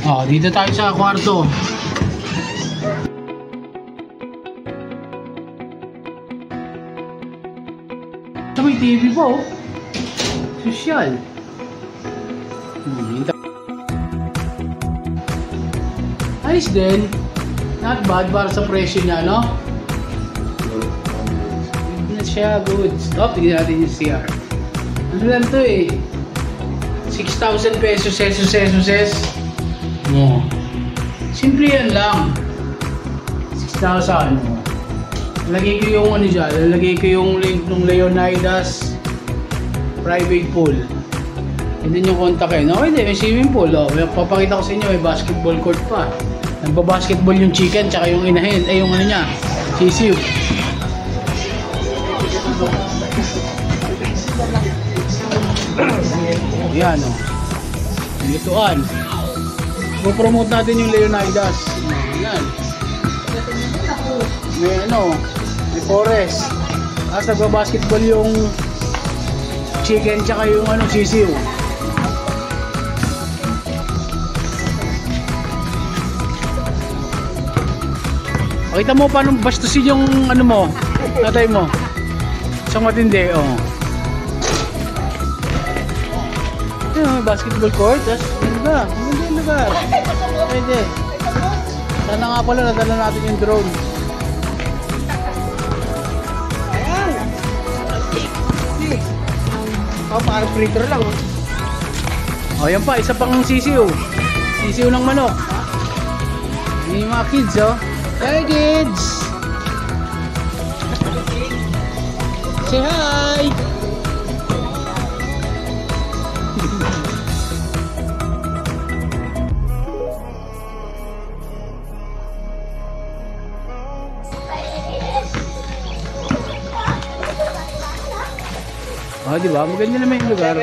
Oh, dito tayo sa kwarto. Ito may TV po. Sosyal. Ayos din. Not bad para sa presyo niya, no? Good na siya, good. Stop, tignan natin yung CR. Ano lang to eh? 6,000 pesos, ses. No. Simple yan lang. 6,000. Lalagay ko yung ano dyan. Lalagay ko yung link ng Leonidas private pool. Hindi yung contact eh. Okay din, may swimming pool. Oh. Papakita ko sa inyo, may basketball court pa. Nagbabasketball yung chicken tsaka yung inahin. Yung ano niya, sisiw. Yan o. Lutuan. Go-promote natin yung Leonidas. Yan. May ano, may forest. Tapos nagbabasketball yung chicken tsaka yung ano, sisiw. Pakita mo paano bastusin yung ano mo, tatay mo. Isang matindi, oh. May basketball court, tapos ano ba? Maganda yung lugar. Pwede. Sana nga pala nadala natin yung drone. Oh, parang freezer lang. Oh, yan pa, isa pang sisiw. Sisiw ng manok. Yan yung mga kids, oh. Hey kids! Say hi! Oh, di ba? Maganda naman yung lugar.